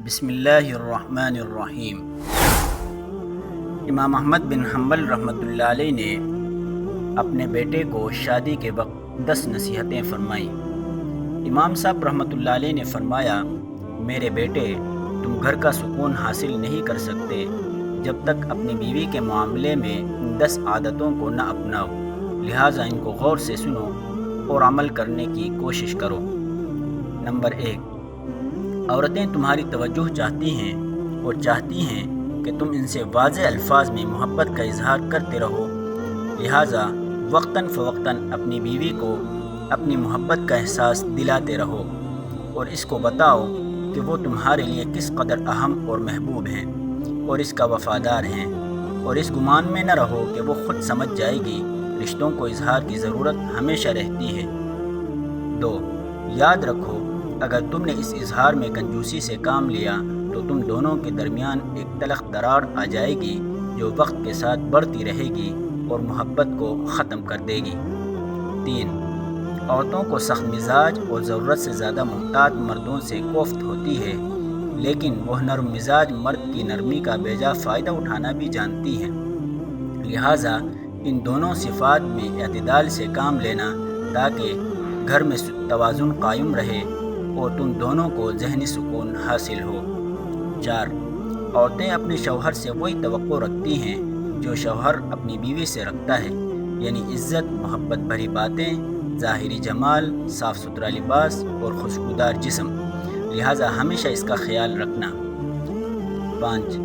بسم اللہ الرحمن الرحیم۔ امام احمد بن حنبل رحمۃ اللہ علیہ نے اپنے بیٹے کو شادی کے وقت 10 نصیحتیں فرمائیں۔ امام صاحب رحمۃ اللہ علیہ نے فرمایا، میرے بیٹے، تم گھر کا سکون حاصل نہیں کر سکتے جب تک اپنی بیوی کے معاملے میں ان 10 عادتوں کو نہ اپناؤ، لہٰذا ان کو غور سے سنو اور عمل کرنے کی کوشش کرو۔ نمبر 1، عورتیں تمہاری توجہ چاہتی ہیں اور چاہتی ہیں کہ تم ان سے واضح الفاظ میں محبت کا اظہار کرتے رہو، لہٰذا وقتاً فوقتاً اپنی بیوی کو اپنی محبت کا احساس دلاتے رہو اور اس کو بتاؤ کہ وہ تمہارے لیے کس قدر اہم اور محبوب ہیں اور اس کا وفادار ہیں، اور اس گمان میں نہ رہو کہ وہ خود سمجھ جائے گی۔ رشتوں کو اظہار کی ضرورت ہمیشہ رہتی ہے۔ 2، یاد رکھو، اگر تم نے اس اظہار میں کنجوسی سے کام لیا تو تم دونوں کے درمیان ایک تلخ دراڑ آ جائے گی جو وقت کے ساتھ بڑھتی رہے گی اور محبت کو ختم کر دے گی۔ 3، عورتوں کو سخت مزاج اور ضرورت سے زیادہ محتاط مردوں سے کوفت ہوتی ہے، لیکن وہ نرم مزاج مرد کی نرمی کا بیجا فائدہ اٹھانا بھی جانتی ہیں، لہٰذا ان دونوں صفات میں اعتدال سے کام لینا تاکہ گھر میں توازن قائم رہے اور تم دونوں کو ذہنی سکون حاصل ہو۔ 4، عورتیں اپنے شوہر سے وہی توقع رکھتی ہیں جو شوہر اپنی بیوی سے رکھتا ہے، یعنی عزت، محبت بھری باتیں، ظاہری جمال، صاف ستھرا لباس اور خوشبودار جسم، لہٰذا ہمیشہ اس کا خیال رکھنا۔ 5،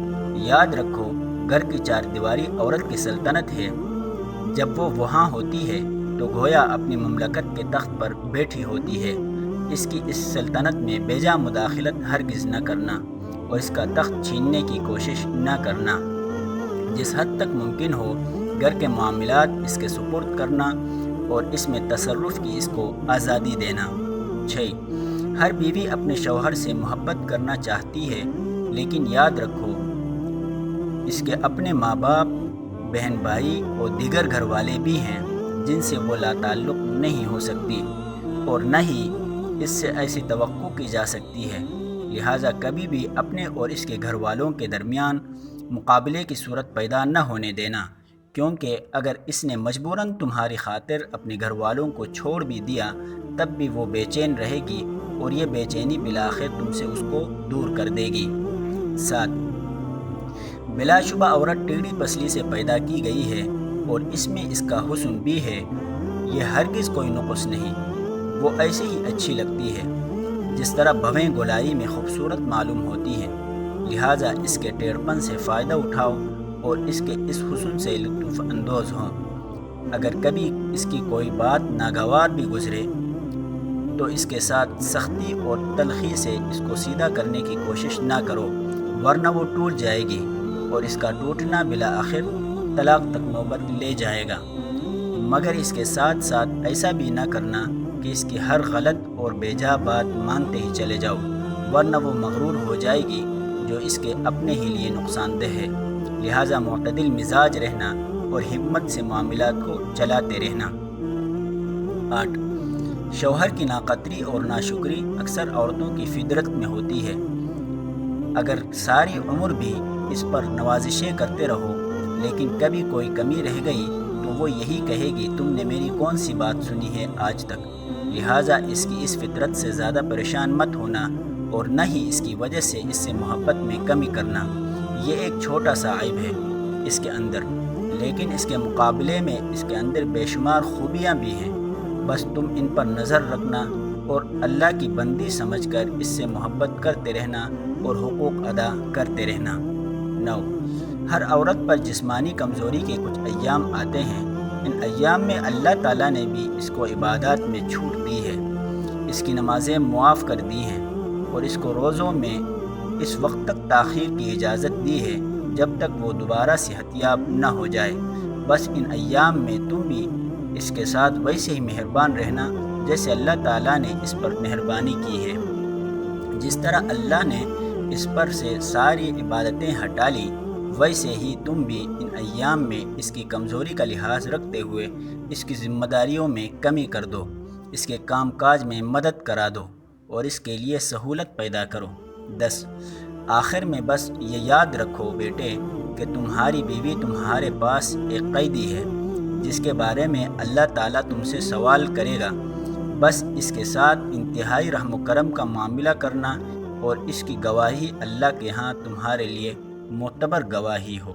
یاد رکھو، گھر کی 4 دیواری عورت کی سلطنت ہے۔ جب وہ وہاں ہوتی ہے تو گویا اپنی مملکت کے تخت پر بیٹھی ہوتی ہے۔ اس کی اس سلطنت میں بیجا مداخلت ہرگز نہ کرنا اور اس کا تخت چھیننے کی کوشش نہ کرنا۔ جس حد تک ممکن ہو گھر کے معاملات اس کے سپرد کرنا اور اس میں تصرف کی اس کو آزادی دینا۔ 6، ہر بیوی اپنے شوہر سے محبت کرنا چاہتی ہے، لیکن یاد رکھو اس کے اپنے ماں باپ، بہن بھائی اور دیگر گھر والے بھی ہیں جن سے وہ لا تعلق نہیں ہو سکتی اور نہ ہی اس سے ایسی توقع کی جا سکتی ہے، لہٰذا کبھی بھی اپنے اور اس کے گھر والوں کے درمیان مقابلے کی صورت پیدا نہ ہونے دینا، کیونکہ اگر اس نے مجبوراً تمہاری خاطر اپنے گھر والوں کو چھوڑ بھی دیا تب بھی وہ بے چین رہے گی اور یہ بے چینی بالآخر تم سے اس کو دور کر دے گی۔ 7، بلا شبہ عورت ٹیڑھی پسلی سے پیدا کی گئی ہے اور اس میں اس کا حسن بھی ہے، یہ ہرگز کوئی نقص نہیں، وہ ایسے ہی اچھی لگتی ہے جس طرح بھویں گولائی میں خوبصورت معلوم ہوتی ہیں، لہٰذا اس کے ٹیڑھپن سے فائدہ اٹھاؤ اور اس کے اس حسن سے لطف اندوز ہوں۔ اگر کبھی اس کی کوئی بات ناگوار بھی گزرے تو اس کے ساتھ سختی اور تلخی سے اس کو سیدھا کرنے کی کوشش نہ کرو، ورنہ وہ ٹوٹ جائے گی اور اس کا ٹوٹنا بالآخر طلاق تک نوبت لے جائے گا، مگر اس کے ساتھ ساتھ ایسا بھی نہ کرنا کہ اس کی ہر غلط اور بیجا بات مانتے ہی چلے جاؤ، ورنہ وہ مغرور ہو جائے گی جو اس کے اپنے ہی لیے نقصان دہ ہے، لہٰذا معتدل مزاج رہنا اور حکمت سے معاملات کو چلاتے رہنا۔ 8، شوہر کی ناقدری اور ناشکری اکثر عورتوں کی فطرت میں ہوتی ہے۔ اگر ساری عمر بھی اس پر نوازشیں کرتے رہو لیکن کبھی کوئی کمی رہ گئی تو وہ یہی کہے گی، تم نے میری کون سی بات سنی ہے آج تک، لہٰذا اس کی اس فطرت سے زیادہ پریشان مت ہونا اور نہ ہی اس کی وجہ سے اس سے محبت میں کمی کرنا۔ یہ ایک چھوٹا سا عیب ہے اس کے اندر، لیکن اس کے مقابلے میں اس کے اندر بے شمار خوبیاں بھی ہیں، بس تم ان پر نظر رکھنا اور اللہ کی بندی سمجھ کر اس سے محبت کرتے رہنا اور حقوق ادا کرتے رہنا۔ 9، ہر عورت پر جسمانی کمزوری کے کچھ ایام آتے ہیں، ان ایام میں اللہ تعالیٰ نے بھی اس کو عبادات میں چھوٹ دی ہے، اس کی نمازیں معاف کر دی ہیں اور اس کو روزوں میں اس وقت تک تاخیر کی اجازت دی ہے جب تک وہ دوبارہ صحت یاب نہ ہو جائے۔ بس ان ایام میں تم بھی اس کے ساتھ ویسے ہی مہربان رہنا جیسے اللہ تعالیٰ نے اس پر مہربانی کی ہے۔ جس طرح اللہ نے اس پر سے ساری عبادتیں ہٹا لی، ویسے ہی تم بھی ان ایام میں اس کی کمزوری کا لحاظ رکھتے ہوئے اس کی ذمہ داریوں میں کمی کر دو، اس کے کام کاج میں مدد کرا دو اور اس کے لیے سہولت پیدا کرو۔ 10، آخر میں بس یہ یاد رکھو بیٹے کہ تمہاری بیوی تمہارے پاس ایک قیدی ہے جس کے بارے میں اللہ تعالیٰ تم سے سوال کرے گا۔ بس اس کے ساتھ انتہائی رحم و کرم کا معاملہ کرنا اور اس کی گواہی اللہ کے ہاں تمہارے لیے معتبر گواہی ہو۔